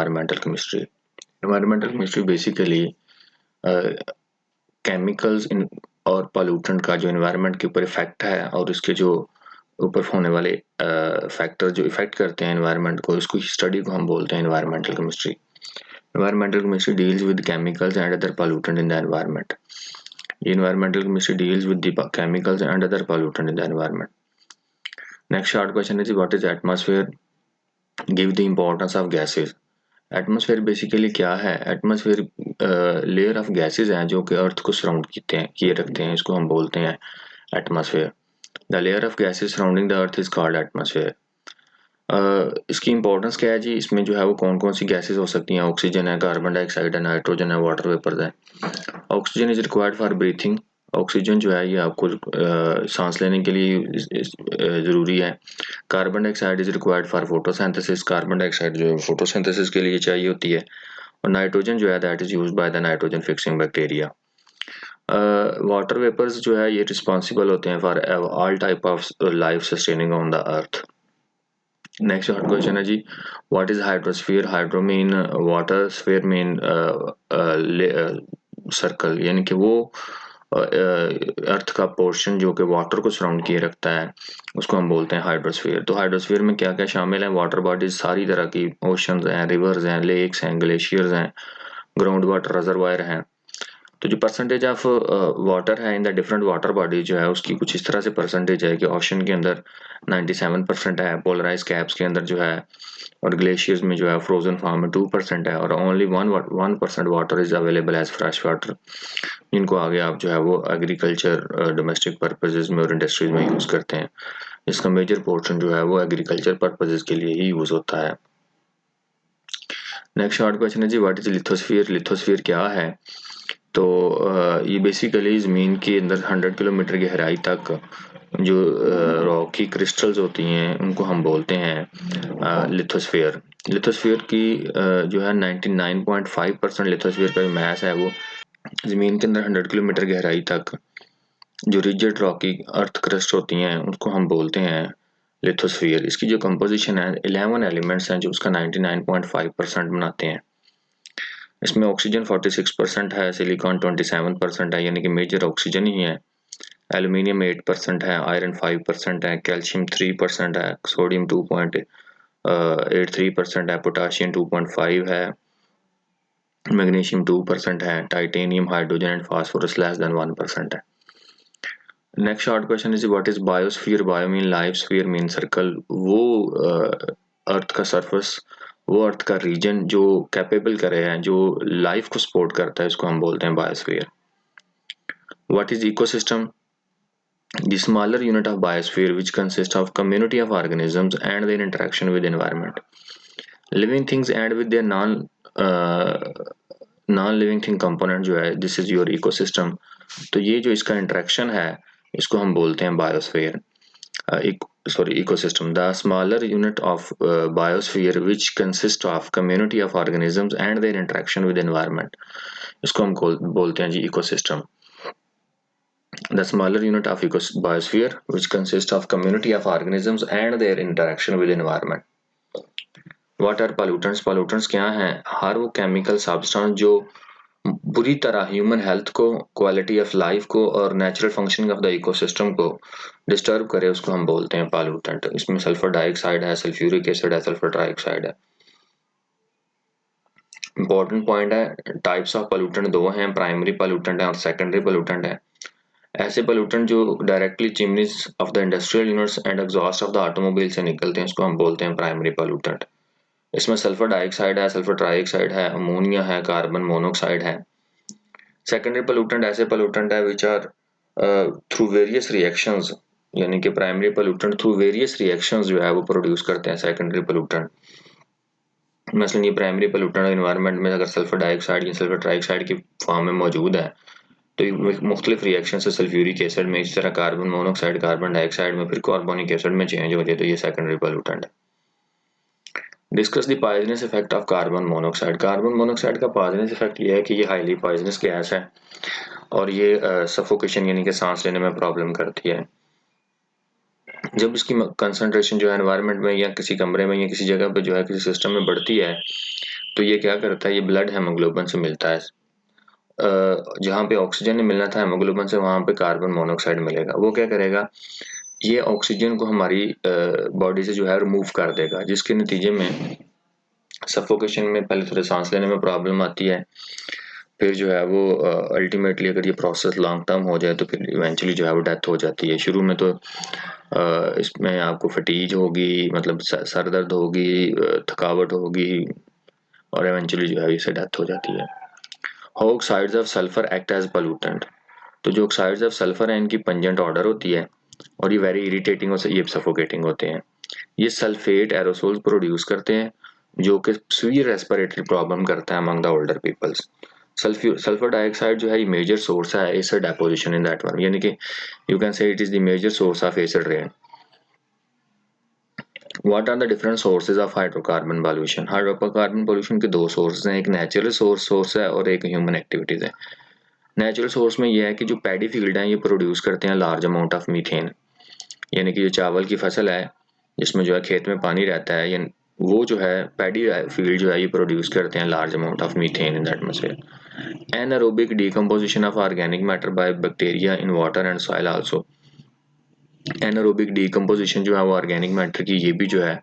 Environmental chemistry. Environmental chemistry basically chemicals और pollutant का जो एनवायरनमेंट के ऊपर इफेक्ट है और इसके जो ऊपर होने वाले फैक्टर जो इफेक्ट करते हैं एनवायरनमेंट को, इसको स्टडी को हम बोलते हैं environmental chemistry. Environmental chemistry deals with chemicals and other pollutant in the environment. Environmental chemistry deals with the chemicals and other pollutant in the environment. Next short question is what is atmosphere? Give the importance of gases. Atmosphere basically क्या है? Atmosphere layer of gases हैं जो कि अर्थ को surround किए रखते हैं, इसको हम बोलते हैं atmosphere. The layer of gases surrounding the earth is called atmosphere. इसकी इंपॉर्टेंस क्या है जी? इसमें जो है वो कौन कौन सी गैसेज हो सकती हैं? ऑक्सीजन है, कार्बन डाइऑक्साइड है, नाइट्रोजन है, वाटर वेपर्स है। Oxygen is required for breathing. Oxygen जो है ये आपको सांस लेने के लिए ज़रूरी है। Carbon dioxide is required for photosynthesis. Carbon dioxide जो है फोटोसिंथेसिस के लिए चाहिए होती है। और नाइट्रोजन जो है that is used by the nitrogen fixing bacteria. Water vapours जो है ये रिस्पॉन्सिबल होते हैं for all type of life sustaining on the earth. Next short question है जी what is hydrosphere? Hydro mean water, sphere mean circle, यानी कि वो अर्थ का पोर्शन जो कि वाटर को सराउंड किए रखता है उसको हम बोलते हैं हाइड्रोस्फीयर। तो हाइड्रोस्फीयर में क्या क्या शामिल है? वाटर बॉडीज सारी तरह की, ओशंस हैं, रिवर्स हैं, लेक्स हैं, ग्लेशियर्स हैं, ग्राउंड वाटर रिजर्वायर हैं। तो जो परसेंटेज ऑफ वाटर है in the different water bodies जो है उसकी कुछ इस तरह से परसेंटेज है कि ओशन के अंदर 97% है, पोलराइज कैप्स के अंदर जो है, और ग्लेशियर्स में जो है फ्रोजन फॉर्म में 2% है, और only 1% water is available as fresh water, जिनको आगे आप जो है वो एग्रीकल्चर, डोमेस्टिक पर्पजेज में और इंडस्ट्रीज में यूज़ करते हैं। इसका मेजर पोर्शन जो है वो एग्रीकल्चर पर्पजेज के लिए ही यूज़ होता है। नेक्स्ट शॉर्ट क्वेश्चन है जी व्हाट इज लिथोस्फीयर? लिथोस्फीयर क्या है? तो ये बेसिकली ज़मीन के अंदर 100 किलोमीटर गहराई तक जो रॉक की क्रिस्टल्स होती हैं उनको हम बोलते हैं लिथोस्फीयर। लिथोस्फीयर की जो है 99.5% लिथोस्फीयर का जो मैस है वो ज़मीन के अंदर 100 किलोमीटर गहराई तक जो रिजिड रॉकी अर्थ क्रस्ट होती हैं उसको हम बोलते हैं लिथोस्फीयर। इसकी जो कंपोजिशन है 11 एलिमेंट्स हैं जो उसका 99.5% बनाते हैं। इसमें ऑक्सीजन 46% है, सिलिकॉन 27% है, यानी कि मेजर ऑक्सीजन ही है। एल्यूमिनियम 8% है, आयरन 5% है, कैल्शियम 3% है, सोडियम 2.83% है, पोटाशियम 2.5 है, मैग्नीशियम 2% है, titanium, hydrogen and phosphorus less than 1% है। Next short question is what is biosphere? Bio mean life, sphere mean circle. वो अर्थ का सरफेस, वो अर्थ का रीजन जो कैपेबल करे हैं, जो लाइफ को सपोर्ट करता है, इसको हम बोलते हैं biosphere. What is ecosystem? The smaller unit of biosphere which consists of community of organisms and their interaction with environment. Living things and with their non-living thing component जो है this is your ecosystem। तो ये जो इसका interaction है इसको हम बोलते हैं biosphere, ecosystem। The smaller unit of biosphere which consists of community of organisms and their interaction with environment, इसको हम बोलते हैं जी ecosystem। The smaller unit of biosphere which consists of community of organisms and their interaction with environment. What are pollutants? Pollutants क्या हैं? हर वो chemical substance जो बुरी तरह ह्यूमन हेल्थ को, क्वालिटी ऑफ लाइफ को और natural functioning of the ecosystem को डिस्टर्ब करे उसको हम बोलते हैं पॉल्यूटेंट। इसमें सल्फर डाइऑक्साइड है, सल्फ्यूरिक एसिड है, सल्फर ट्राइऑक्साइड है। इंपॉर्टेंट पॉइंट है टाइप्स ऑफ पोल्यूटेंट दो हैं, प्राइमरी पोल्यूटेंट है और सेकेंडरी पोल्यूटेंट है। ऐसे पोल्यूटेंट जो directly chimneys of the industrial units and exhaust of the automobile से निकलते हैं उसको हम बोलते हैं प्राइमरी पोल्यूटेंट। इसमें सल्फर डाइऑक्साइड है, सल्फर ट्राइऑक्साइड है, अमोनिया है, कार्बन मोनोऑक्साइड है। सेकेंडरी पोल्यूटेंट ऐसे पोल्यूटेंट है which are through various reactions, यानी कि primary pollutant through various reactions जो है वो प्रोड्यूस करते हैं सेकेंडरी पोल्यूटेंट। मसलन ये प्राइमरी पोल्यूटेंट एनवायरनमेंट में अगर सल्फर डाइऑक्साइड या सल्फर ट्राइऑक्साइड की फॉर्म में मौजूद है तो मुख्तलिफ रिएक्शन से सल्फ्यूरिक एसिड में, इस तरह कार्बन मोनोऑक्साइड, कार्बन डाइऑक्साइड में, फिर कार्बोनिक एसिड में चेंज हो जाए तो ये सेकेंडरी पोल्यूटेंट है। Discuss the poisonous effect of carbon monoxide. Carbon monoxide का पॉइजनस इफेक्ट ये है कि ये हाईली पॉइजनस गैस है और ये सफोकेशन यानी कि सांस लेने में प्रॉब्लम करती है। जब इसकी कंसंट्रेशन जो है एनवायरनमेंट में या किसी कमरे में या किसी जगह पे जो है किसी सिस्टम में बढ़ती है तो ये क्या करता है, ये ब्लड हेमोग्लोबिन से मिलता है, जहाँ पे ऑक्सीजन नहीं मिलना था हेमोग्लोबिन से, वहाँ पे कार्बन मोनोऑक्साइड मिलेगा। वो क्या करेगा, ये ऑक्सीजन को हमारी बॉडी से जो है रिमूव कर देगा, जिसके नतीजे में सफोकेशन में पहले थोड़े सांस लेने में प्रॉब्लम आती है, फिर जो है वो अल्टीमेटली अगर ये प्रोसेस लॉन्ग टर्म हो जाए तो फिर इवेंचुअली जो है वो डेथ हो जाती है। शुरू में तो इसमें आपको फटीज होगी, मतलब सर दर्द होगी, थकावट होगी, और इवेंचुअली जो है इससे डेथ हो जाती है। How oxides of sulphur act as pollutant. तो जो ऑक्साइड्स ऑफ सल्फर है इनकी पंजेंट ऑर्डर होती है और ये वेरी इरिटेटिंग और ये सफोकेटिंग होते हैं। ये सल्फेट एरोसोल्स प्रोड्यूस करते हैं जो कि सीवियर रेस्पिरेटरी प्रॉब्लम करता है among the older peoples. Sulphur dioxide जो है ये मेजर सोर्स है acid deposition in that one, यानी कि you can say it is the major source of acid rain. What are the different sources of hydrocarbon pollution. Hydrocarbon pollution के दो source हैं, एक नेचुरल सोर्स है और एक ह्यूमन एक्टिविटीज है। नेचुरल सोर्स में यह है कि जो पैडी फील्ड है ये प्रोड्यूस करते हैं लार्ज अमाउंट ऑफ मीथेन, यानी कि जो चावल की फसल है जिसमें जो है खेत में पानी रहता है, या वो जो है पैडी फील्ड जो है ये प्रोड्यूस करते हैं large amount of methane in the atmosphere. Anaerobic decomposition of organic matter by bacteria in water and soil also. Anaerobic decomposition जो है वो ऑर्गेनिक मैटर की, ये भी जो है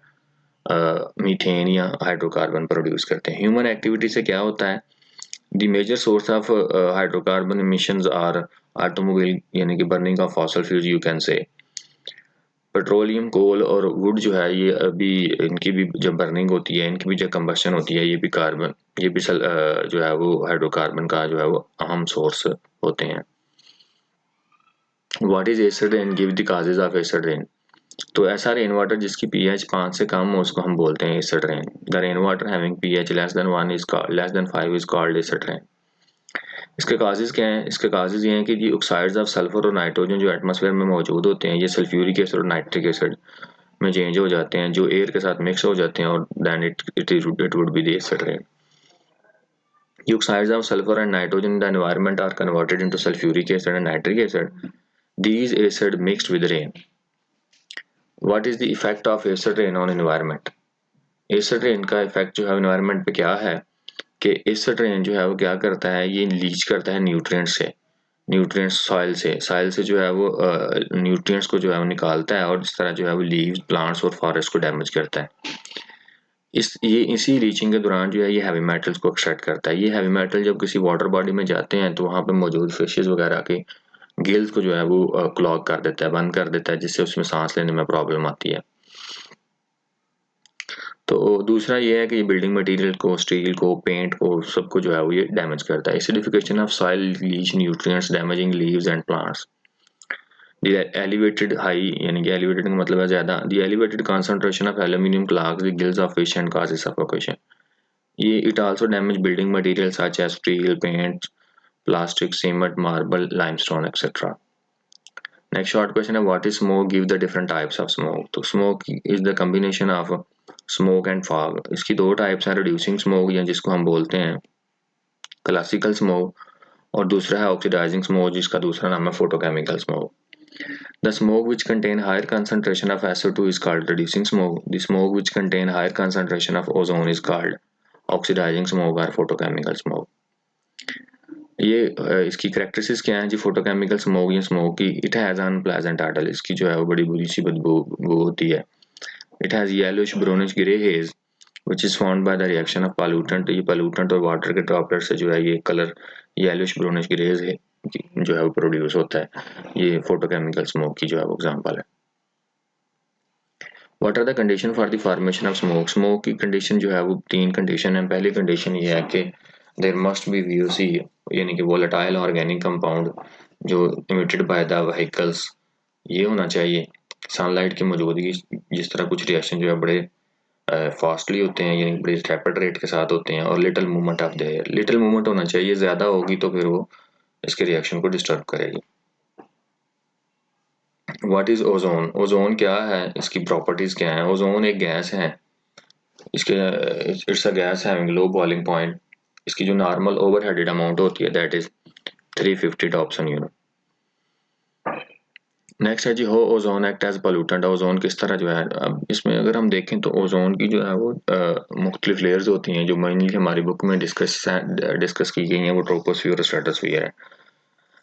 मीथेन या हाइड्रोकार्बन प्रोड्यूस करते हैं। ह्यूमन एक्टिविटी से क्या होता है, the major source of hydrocarbon emissions are automobile, यानी कि burning of fossil fuels, you can say petroleum, coal और वुड जो है ये अभी इनकी भी जब बर्निंग होती है, इनकी भी जब कंबशन होती है, ये भी कार्बन, ये भी जो है वो हाइड्रोकार्बन का जो है वो अहम सोर्स होते हैं। What is acid rain, give the causes of acid rain. तो ऐसा रेन वाटर जिसकी पीएच 5 से कम हो उसको हम बोलते हैं acid rain. The rain water having pH less than 1 is less than 5 is called acid rain. इसके काजेज क्या हैं, इसके काजेज ये हैं कि जी ऑक्साइड्स ऑफ सल्फर और नाइट्रोजन जो एटमॉस्फेयर में मौजूद होते हैं, ये सल्फ्यूरिक एसिड और नाइट्रिक एसिड में चेंज हो जाते हैं, जो एयर के साथ मिक्स हो जाते हैं, और then it would be the acid rain. The oxides of sulfur and nitrogen in the environment are converted into sulfuric acid and nitric acid. These acid mixed with rain. What is the effect of acid rain on environment? Acid rain का effect जो है environment पे क्या है कि acid rain जो है वो क्या करता है, ये लीच करता है न्यूट्रिएंट्स से, न्यूट्रिएंट्स सॉइल से जो है वो न्यूट्रिएंट्स को जो है वो निकालता है, और इस तरह जो है वो लीव्स, प्लांट्स और फॉरेस्ट को डैमेज करता है। इसी लीचिंग के दौरान जो है ये हैवी मेटल्स को एक्सट्रैक्ट करता है। ये हैवी मेटल जब किसी वाटर बॉडी में जाते हैं तो वहाँ पे मौजूद फिशेज वगैरह के गिल्स को जो है वो क्लॉग कर देता है, बंद कर देता है, जिससे उसमें सांस लेने में प्रॉब्लम आती है। तो दूसरा ये है कि ये बिल्डिंग मटेरियल को, स्टील को, पेंट को, सबको जो है वो ये डैमेज करता है। Acidification of soil leach nutrients damaging leaves and plants. The elevated high, यानी कि एलिवेटेड का मतलब है ज़्यादा, the elevated concentration of aluminium clogs the gills of fish and causes suffocation. ये it also damage building material such as steel, paint, plastic, cement, marble, limestone etcetera. Next short question है what is smoke, give the different types of smoke. तो smoke is the combination of smoke and fog. इसकी दो types हैं, reducing smoke या जिसको हम बोलते हैं क्लासिकल स्मोक, और दूसरा है ऑक्सीडाइजिंग स्मोक जिसका दूसरा नाम है photochemical smoke. The smoke which contain higher concentration of SO2 is called reducing smoke. The smoke which contain higher concentration of ozone is called oxidizing smoke or photochemical smoke. ये इसकी characteristics क्या हैं जी photochemical smoke या smoke की। It has unpleasant order, इसकी जो है वो बड़ी बुरी सी बदबू होती है। It has yellowish brownish grey hedge which is found by the reaction of pollutant. ये पॉल्यूटेंट और वाटर के ड्रॉपलेट से जो है ये कलर येलोइश ब्राउनिश ग्रेज है जो है वो प्रोड्यूस होता है। ये फोटोकेमिकल स्मोक की जो है वो एग्जांपल है। What are the condition for the formation of smoke. Smoke की कंडीशन जो है वो 3 कंडीशन है। पहली कंडीशन ये है कि देयर मस्ट बी VOC, यानी कि वोलेटाइल ऑर्गेनिक कंपाउंड जो इमिटेड बाय द व्हीकल्स, ये होना चाहिए। सनलाइट की मौजूदगी, जिस तरह कुछ रिएक्शन जो है बड़े फास्टली होते हैं, यानी बड़े रैपिड रेट के साथ होते हैं, और little movement of the air, little movement होना चाहिए, ज़्यादा होगी तो फिर वो इसके रिएक्शन को डिस्टर्ब करेगी। What is ozone. ओजोन क्या है, इसकी प्रॉपर्टीज क्या है। ओजोन एक गैस है, इसके it's a gas having low boiling point. इसकी जो नॉर्मल ओवरहेडेड अमाउंट होती है that is 350 Dobson unit. Next है जी how ozone act as pollutant. Ozone किस तरह जो है, अब इसमें अगर हम देखें तो ओजोन की जो है वो मुख्तलिफ लेयर्स होती हैं जो मेनली हमारी बुक में डिस्कस की गई हैं। वो ट्रोपोस्फियर और स्ट्रेटोस्फियर है।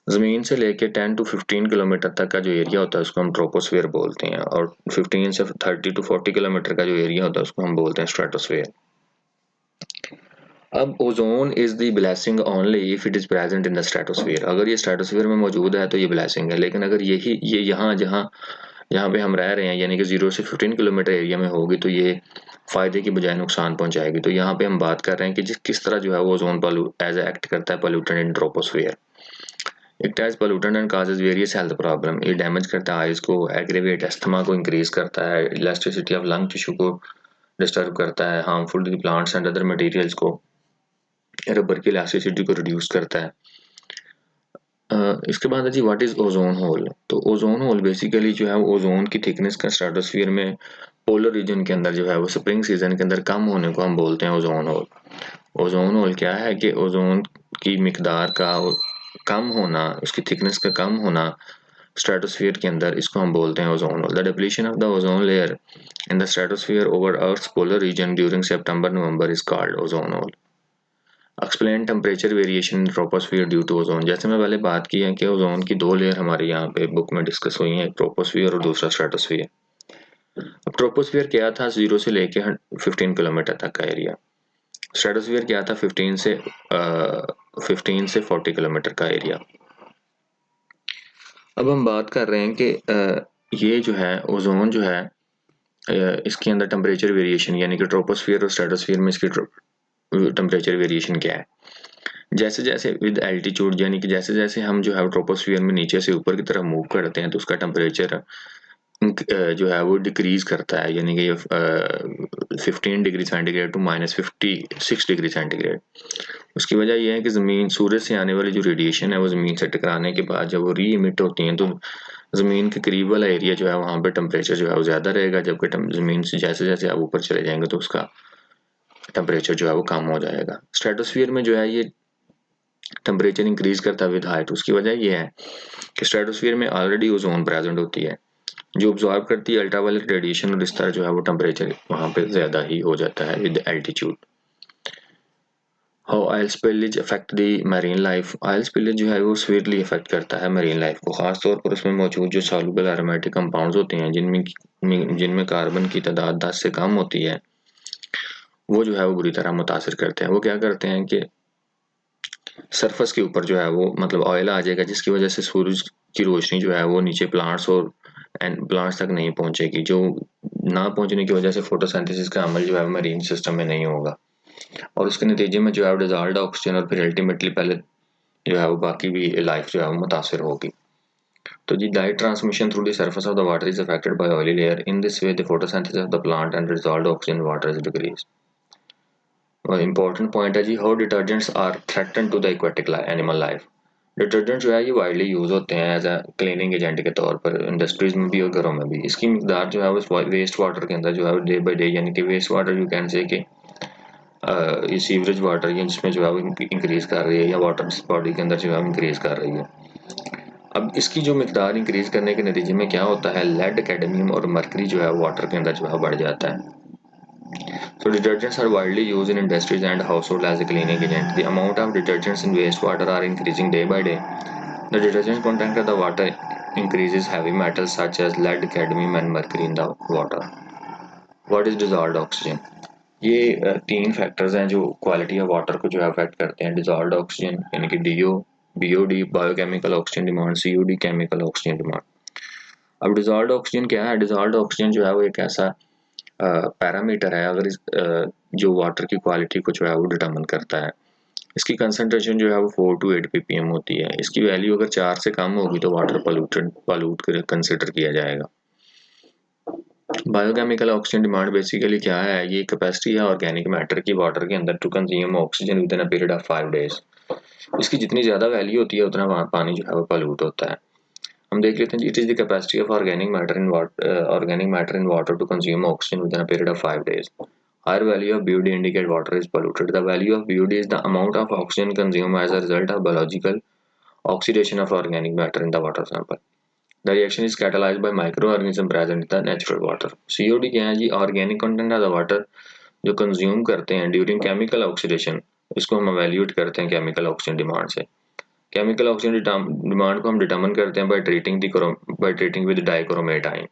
ज़मीन से लेके 10 टू 15 किलोमीटर तक का जो एरिया होता है उसको हम ट्रोपोस्फियर बोलते हैं, और 15 से 30 टू 40 किलोमीटर का जो एरिया होता है उसको हम बोलते हैं स्ट्रेटोस्फियर। अब ozone is the blessing only if it is present in the stratosphere. अगर ये स्ट्रेटोस्फियर में मौजूद है तो ये ब्लेसिंग है, लेकिन अगर ये यहाँ पे हम रह रहे हैं यानी कि 0 से 15 किलोमीटर एरिया में होगी तो ये फायदे की बजाय नुकसान पहुंचाएगी। तो यहाँ पे हम बात कर रहे हैं कि किस तरह जो है वो ओजोन एज एक्ट करता है pollutant in troposphere. It as pollutant and causes various health problem. ये डैमेज करता है आइज को, एग्रेवेट एस्थमा को इंक्रीज करता है, इलास्टिसिटी ऑफ लंग टिश्यू को डिस्टर्ब करता है, harmful to plants and other materials को, रबर की इलास्टिसिटी को रिड्यूस करता है। इसके बाद है जी व्हाट इज ओजोन होल। तो ओजोन होल बेसिकली जो है वो ओजोन की थिकनेस का स्ट्रेटोस्फीयर में पोलर रीजन के अंदर जो है वो स्प्रिंग सीजन के अंदर कम होने को हम बोलते हैं ओजोन होल। ओजोन होल क्या है कि ओजोन की मिकदार का कम होना, उसकी थिकनेस का कम होना स्ट्रेटोस्फीयर के अंदर, इसको हम बोलते हैं ozone hole. The depletion of the ozone layer in the stratosphere over earth's polar region during September November is called ozone hole. Explain temperature variation in troposphere due to ozone. जैसे मैं पहले बात की है कि ओजोन की दो layer हमारे यहाँ पे बुक में डिस्कस हुई हैं, एक ट्रोपोस्फियर और दूसरा स्ट्रेटोस्फियर। अब ट्रोपोस्फियर क्या था, 0 से लेके 15 किलोमीटर तक का एरिया। स्ट्रेटोस्फियर क्या था, 15 से 40 किलोमीटर का एरिया। अब हम बात कर रहे हैं कि ये जो है ओजोन जो है इसके अंदर टेम्परेचर वेरिएशन यानी कि ट्रोपोस्फियर और स्ट्रेटोस्फियर में इसकी टेम्परेचर वेरिएशन क्या है। जैसे जैसे विद एल्टीट्यूड यानी कि जैसे जैसे हम जो है ट्रोपोस्फियर में नीचे से ऊपर की तरफ मूव करते हैं तो उसका टेम्परेचर जो है वो डिक्रीज करता है, यानी कि 15 degree centigrade to -56 degree centigrade. उसकी वजह यह है कि ज़मीन सूरज से आने वाली जो रेडिएशन है वो ज़मीन से टकराने के बाद जब वो री इमिट होती हैं तो ज़मीन के करीब वाला एरिया जो है वहाँ पे टेम्परेचर जो है वो ज़्यादा रहेगा, जबकि ज़मीन से जैसे जैसे आप ऊपर चले जाएंगे तो उसका टेम्परेचर जो है वो कम हो जाएगा। स्ट्रेटोस्फियर में जो है ये टेम्परेचर इंक्रीज करता है विद हाइट। उसकी वजह यह है कि स्ट्रेटोस्फियर में ऑलरेडी ओजोन प्रेजेंट होती है जो ऑब्जॉर्व करती है अल्ट्रावायलेट रेडिएशन, और इस तरह जो है वो टेम्परेचर वहाँ पे ज़्यादा ही हो जाता है with altitude. How oil spillage affect the marine life. Oil spillage जो है वो सीवियरली अफेक्ट करता है मरीन लाइफ को, खासतौर पर उसमें मौजूद जो सॉल्युबल एरोमेटिक कंपाउंड्स होते हैं जिनमें कार्बन की तादाद 10 से कम होती है, वो जो है वो बुरी तरह मुतासर करते हैं। वो क्या करते हैं कि सरफेस के ऊपर जो है वो मतलब ऑयल आ जाएगा, जिसकी वजह से सूरज की रोशनी जो है वो नीचे प्लांट्स तक नहीं पहुंचेगी, जो ना पहुंचने की वजह से फोटोसिंथेसिस का अमल जो है मरीन सिस्टम में नहीं होगा, और उसके नतीजे में जो है डिजॉल्व्ड ऑक्सीजन और फिर अल्टीमेटली पहले जो है वो बाकी भी लाइफ जो है वो मुतासर होगी। तो जी light transmission through the surface of the water is affected by oily layer. In this way the photosynthesis of the plant and dissolved oxygen water is decrease. Important point है जी how detergents are threaten to the aquatic animal life. Detergent जो है ये widely use होते हैं as a cleaning agent के तौर पर इंडस्ट्रीज में भी और घरों में भी। इसकी मिकदार जो है वो वेस्ट वाटर के अंदर जो है डे बाई डे, यानी कि वेस्ट वाटर यू कैन से कि ये सीवरेज वाटर या जिसमें जो है वो इंक्रीज कर रही है, या वाटर बॉडी के अंदर जो है इंक्रीज कर रही है। अब इसकी जो मिकदार इंक्रीज करने के नतीजे में क्या होता है, लेड, कैडमियम और मरकरी जो है वाटर के अंदर जो है बढ़ जाता है। So detergents are widely used in industries and household as a cleaning agent. The amount of detergents in wastewater are increasing day by day. The detergent content of the water increases heavy metals such as lead, cadmium and mercury in the water. What is dissolved oxygen? ये तीन factors हैं जो quality of water को जो है affect करते हैं। Dissolved oxygen यानी कि DO, BOD biochemical oxygen demand, COD chemical oxygen demand. अब डिजॉल्व्ड ऑक्सीजन क्या है, डिजॉल्व्ड ऑक्सीजन जो है वो एक ऐसा पैरामीटर है अगर जो वाटर की क्वालिटी को जो है वो डिटरमिन करता है। इसकी कंसंट्रेशन जो है वो 4 टू 8 ppm होती है। इसकी वैल्यू अगर 4 से कम होगी तो वाटर पॉल्यूट कंसिडर किया जाएगा। बायोकेमिकल ऑक्सीजन डिमांड बेसिकली क्या है, ये कैपेसिटी है ऑर्गेनिक मैटर की वाटर के अंदर to consume oxygen with in a period of 5 days. इसकी जितनी ज़्यादा वैल्यू होती है उतना पानी जो है वो पॉल्यूट होता है। हम देख लेते हैं जी, it is the capacity of organic matter in water to consume oxygen with in a period of 5 days. Higher value of BOD indicate water is polluted. The value of BOD is the amount of oxygen consumed as a result of biological oxidation of organic matter in the water sample. The reaction is catalysed by microorganism present in the natural water. COD क्या है जी? Organic content of the water जो consume करते हैं during chemical oxidation, इसको हम evaluate करते हैं केमिकल ऑक्सीजन डिमांड से। केमिकल ऑक्सीजन डिमांड को हम डिटरमिन करते हैं by treating with dichromate ion.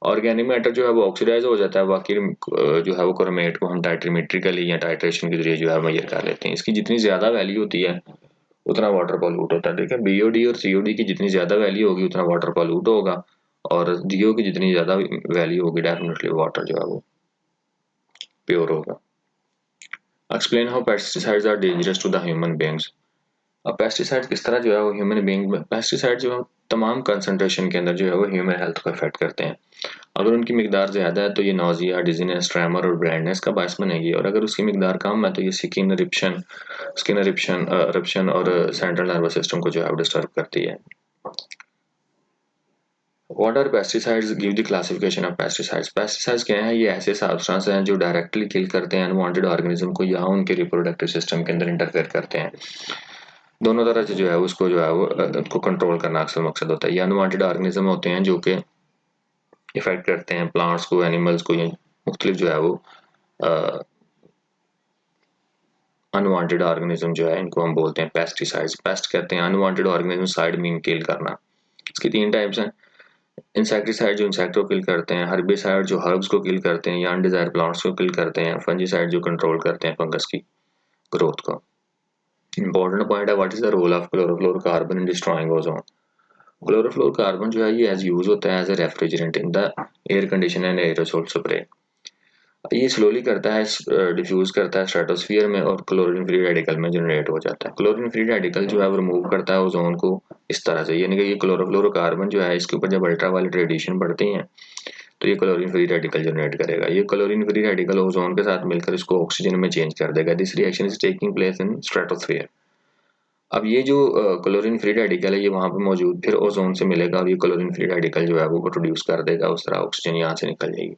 Organic matter जो है वो ऑक्सीडाइज हो जाता है, बाकी जो है वो क्रोमेट को हम टाइट्रीमेट्रिकली या टाइट्रेशन के जरिए जो है मेजर कर लेते हैं। इसकी जितनी ज़्यादा वैल्यू होती है उतना वाटर पॉल्यूट होता है। देखिए बीओडी और सीओडी की जितनी ज़्यादा वैल्यू होगी उतना वाटर पॉल्यूट होगा, और डीओ की जितनी ज़्यादा वैल्यू होगी डेफिनेटली वाटर जो है वो प्योर होगा। Explain how pesticides are dangerous to the human beings. अब पेस्टिसाइड किस तरह जो है वो ह्यूमन बीइंग में, पेस्टिसाइड जो है तमाम कंसंट्रेशन के अंदर जो है वो ह्यूमन हेल्थ को इफेक्ट करते हैं। अगर उनकी मिकदार ज़्यादा है तो ये नोजिया, डिजीनेस, ट्रेमर और ब्लाइंडनेस का बायस बनेगी, और अगर उसकी मिकदार कम है तो ये स्किन इरिप्शन और सेंट्रल नर्वस सिस्टम को जो है डिस्टर्ब करती है। What are pesticides? Give the classification of pesticides. Pesticides क्या है? ये ऐसे सब्सटेंस हैं जो डायरेक्टली किल करते हैं अनवांटेड ऑर्गेनिज्म को या उनके रिप्रोडक्टिव सिस्टम के अंदर इंटरफेयर करते हैं। दोनों तरह से जो है उसको जो है वो उसको कंट्रोल करना अक्सर मकसद होता है। ये अनवांटेड ऑर्गेनिज्म होते हैं जो कि इफेक्ट करते हैं प्लांट्स को, एनिमल्स को, या मुख्तलिफ जो है वो अनवांटेड ऑर्गेनिज्म जो है इनको हम बोलते हैं पेस्टिसाइड्स। पेस्ट कहते हैं अनवांटेड ऑर्गेनिज्म, साइड मीन किल करना। इसकी 3 टाइप्स हैं। इंसेक्टिसाइड जो इंसेक्ट को किल करते हैं, हर्बिसाइड जो हर्ब्स को किल करते हैं या अनडिजायर्ड प्लांट्स को किल करते हैं, फंजीसाइड जो कंट्रोल करते हैं फंगस की ग्रोथ को। इंपॉर्टेंट पॉइंट है, what is the role of chlorofluorocarbon in destroying ozone. Chlorofluorocarbon जो है ये एज यूज होता है as a refrigerant in the air condition and aerosol spray. ये स्लोली करता है, डिफ्यूज करता है स्ट्रेटोस्फियर में और क्लोरीन फ्री रेडिकल में जनरेट हो जाता है। क्लोरीन फ्री रेडिकल जो है वो रिमूव करता है ओजोन को इस तरह से, यानी कि ये क्लोरोफ्लोरोकार्बन जो है इसके ऊपर जब अल्ट्रावायलेट रेडिएशन पड़ती है तो ये क्लोरीन फ्री रेडिकल जनरेट करेगा। ये क्लोरीन फ्री रेडिकल ओजोन के साथ मिलकर इसको ऑक्सीजन में चेंज कर देगा। This reaction is taking place in stratosphere. अब ये जो क्लोरीन फ्री रेडिकल है ये वहां पे मौजूद फिर ओजोन से मिलेगा और ये क्लोरीन फ्री रेडिकल जो है वो प्रोड्यूस कर देगा, उस तरह ऑक्सीजन यहाँ से निकल जाएगी।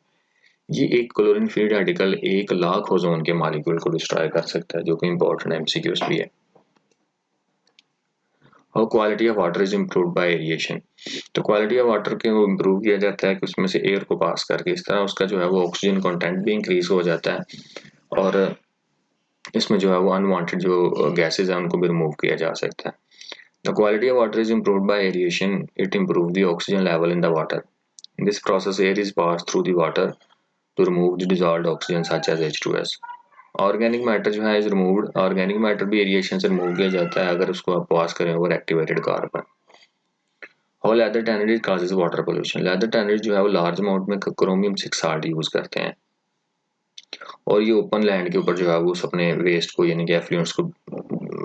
ये एक क्लोरीन फ्री रेडिकल 1,00,000 ओजोन के मॉलिक्यूल को डिस्ट्रॉय कर सकता है, जो कि इंपॉर्टेंट एमसीक्यूज भी है। How quality of water is improved by aeration. तो क्वालिटी ऑफ वाटर को इम्प्रूव किया जाता है कि उसमें से एयर को पास करके, इस तरह उसका जो है वो ऑक्सीजन कंटेंट भी इंक्रीज हो जाता है और इसमें जो है वो अनवांटेड जो गैसेज हैं उनको भी रिमूव किया जा सकता है। The quality of water is improved by aeration, it improve the oxygen level in the water. In this process, air is passed through the water to remove the dissolved oxygen such as H2S. Organic matter जो है is removed, organic matter भी aeration से remove किया जाता है अगर उसको आप पास करें over activated carbon. How leather tanneries causes water pollution. Leather tanneries जो है वो लार्ज अमाउंट में क्रोमियम 6 साल्ट यूज करते हैं और ये ओपन लैंड के ऊपर जो है वो अपने वेस्ट को यानी कि एफ्लुएंट्स को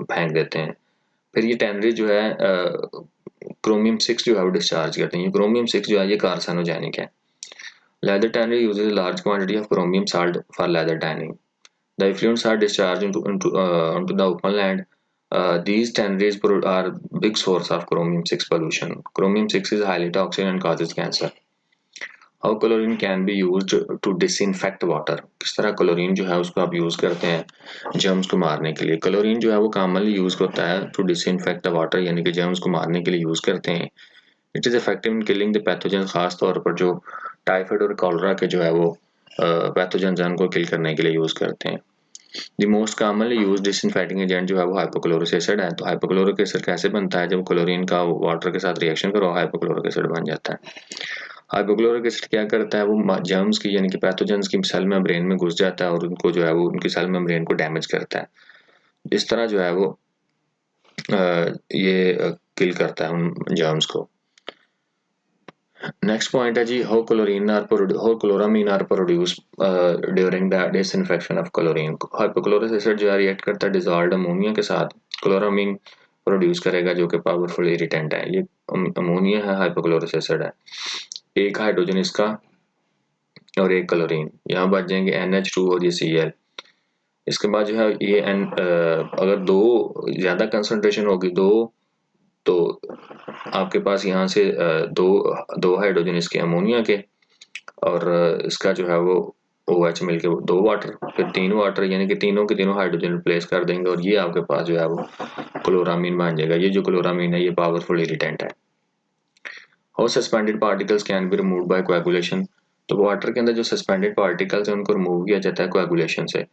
फेंक देते हैं। फिर ये टैनरीज जो है क्रोमियम 6 जो है वो डिस्चार्ज करते हैं। ये क्रोमियम 6 जो है ये कार्सिनोजेनिक है। Leather tannery uses a large quantity of chromium salt for leather tanning. The effluents are discharged onto the open land. These tanneries are big source of chromium 6 pollution. Chromium 6 is highly toxic and causes cancer. How chlorine can be used to disinfect water. किस तरह chlorine जो है उसको आप use करते हैं germs को मारने के लिए। क्लोरीन जो है वो कॉमनली यूज होता है टू डिसइंफेक्ट द वाटर, यानी कि जर्म्स को मारने के लिए यूज करते हैं। It is effective in killing the pathogen, खास तौर पर जो टाइफाइड और कॉलरा के जो है वो पैथोजन उनको किल करने के लिए यूज करते हैं। The most commonly use disinfecting agent जो है वो हाइपोक्लोरिक एसिड है। तो हाइपोक्लोरिक एसिड कैसे बनता है? जब क्लोरीन का वाटर के साथ रिएक्शन करो हाइपोक्लोरिक एसिड बन जाता है। हाइपोक्लोरिक एसिड क्या करता है? वो जर्म्स की यानी कि पैथोजेंस की सेल मेम्ब्रेन में घुस जाता है और उनको जो है वो उनकी सेल मेम्ब्रेन को डैमेज करता है। इस तरह जो है वो ये किल करता है उन जर्म्स को। नेक्स्ट पॉइंट है जी, how chloramine are produce during the disinfection of chlorine. Hypochloric acid जो है रिएक्ट करता है डिसॉल्व्ड अमोनिया के साथ, क्लोरामीन प्रोड्यूस करेगा जो कि पावरफुल इरिटेंट है। ये अमोनिया है, हाइपोक्लोरिक एसिड है, एक हाइड्रोजन इसका और एक क्लोरीन, यहाँ बच जाएंगे NH2 और ये Cl। इसके बाद जो है ये अगर दो ज़्यादा कंसंट्रेशन होगी दो, तो आपके पास यहाँ से दो हाइड्रोजन इसके अमोनिया के और इसका जो है वो OH मिलके 2 वाटर, फिर 3 वाटर, यानी कि तीनों के तीनों हाइड्रोजन रिप्लेस कर देंगे और ये आपके पास जो है वो क्लोरामीन बन जाएगा। ये जो क्लोरामीन है ये पावरफुल इरिटेंट है। How suspended particles can be removed by coagulation. तो वाटर के अंदर जो सस्पेंडेड पार्टिकल्स हैं उनको रिमूव किया जाता है कोएगुलेशन से।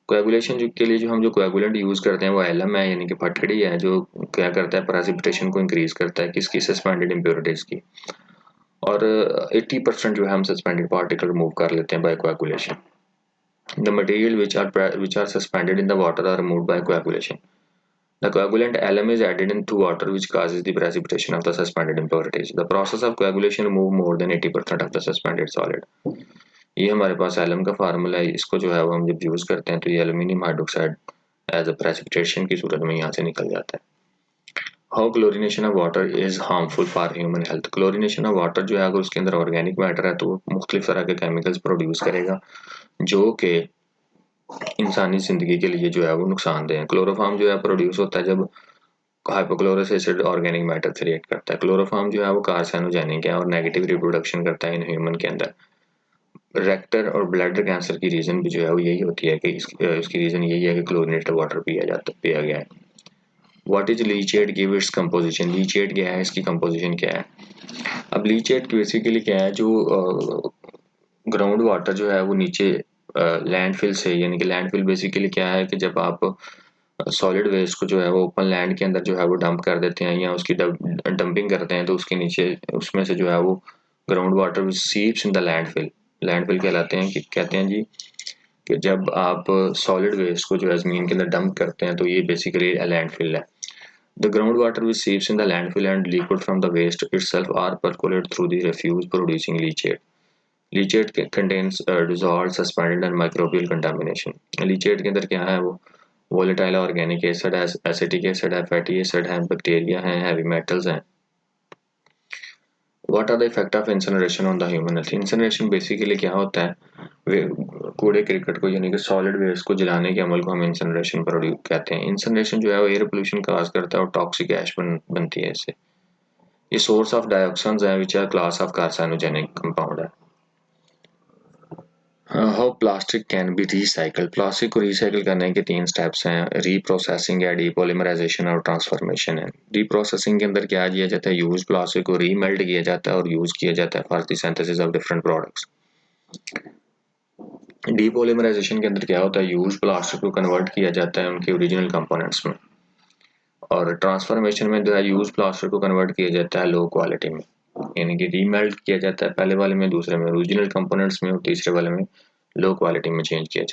कोएगुलेशन के लिए जो हम जो कोएगुलेंट यूज करते हैं वो एलम है, यानी कि फटकड़ी है, जो क्या करता है, प्रेसिपिटेशन को इंक्रीज करता है, किसकी, सस्पेंडेड इम्प्योरिटीज की। और 80% जो है हम सस्पेंडेड पार्टिकल रिमूव कर लेते हैं by coagulation. The material which are suspended in the water are removed by coagulation. The coagulant alum is added into water, which causes the precipitation of the suspended impurities. The process of coagulation remove more than 80% of the suspended solid. ये हमारे पास alum का formula है, इसको जो है वो हम जब यूज करते हैं तो ये aluminium hydroxide as a precipitation की सूरत में यहाँ से निकल जाता है। How chlorination of water is harmful for human health. Chlorination of water जो है अगर उसके अंदर ऑर्गेनिक मैटर है तो वो मुख्तलिफ तरह के केमिकल्स प्रोड्यूस करेगा जो कि इंसानी ज़िंदगी के लिए जो है वो नुकसानदेह है। क्लोरोफॉर्म जो है प्रोड्यूस होता है जब hypochlorous acid organic matter create करता है। क्लोरोफॉर्म जो है वो कार्सिनोजेनिक है और नेगेटिव रिप्रोडक्शन करता है इन ह्यूमन के अंदर। रेक्टर और ब्लैडर कैंसर की रीज़न भी जो है वो यही होती है कि इसकी रीज़न यही है कि क्लोरिनेटेड वाटर पिया गया है। What is leachate, give its composition. Leachate क्या है, इसकी कंपोजिशन क्या है। अब लीचेट बेसिकली क्या है, जो ग्राउंड वाटर जो है वो नीचे लैंडफिल से, यानी कि लैंडफिल बेसिकली क्या है कि जब आप सॉलिड वेस्ट को जो है वो ओपन लैंड के अंदर जो है वो डंप कर देते हैं या उसकी डंपिंग करते हैं तो उसके नीचे उसमें से जो है वो ground water seeps in the landfill. Landfill कहलाते हैं कि कहते हैं जी कि जब आप सॉलिड वेस्ट को जो है ज़मीन के अंदर डंप करते हैं तो ये बेसिकली लैंडफिल है। The ground water which seeps in the landfill and liquid from the waste itself are percolate through the refuse producing leachate. Leachate contains dissolved suspended and microbial contamination। Leachate के अंदर क्या है, वो volatile organic acid है, acetic acid है, fatty acid है, bacteria है, heavy metals हैं। What are the effect of incineration on the human health. Incineration basically क्या होता है, कूड़े क्रिकेट को यानी कि सॉलिड वेस्ट को जलाने के अमल को हम इंसिनरेशन प्रोड्यूस कहते हैं। इंसिनरेशन जो है वो एयर पोल्यूशन काज करता है और टॉक्सिक ऐश बनती है इससे। ये सोर्स ऑफ डाइऑक्सिन्स है which are class of carcinogenic compound है। How plastic can be recycle. Plastic को रिसाइकिल करने के 3 स्टेप्स हैं, रीप्रोसेसिंग है, डीपॉलीमराइजेशन और ट्रांसफॉर्मेशन है। रीप्रोसेसिंग के अंदर क्या किया जाता है, यूज प्लास्टिक को रीमेल्ट किया जाता है और यूज किया जाता है for the synthesis of different products. Depolymerisation के अंदर क्या होता है, यूज प्लास्टिक को कन्वर्ट किया जाता है उनके ओरिजिनल कंपोनेंट्स में। और ट्रांसफॉर्मेशन में जो है यूज प्लास्टिक को कन्वर्ट किया जाता है लो क्वालिटी में, यानी कि रीमेल्ट किया जाता है पहले वाले में, दूसरे में ओरिजिनल कंपोनेंट्स में और तीसरे वाले में लो क्वालिटी में चेंज किया जाता है।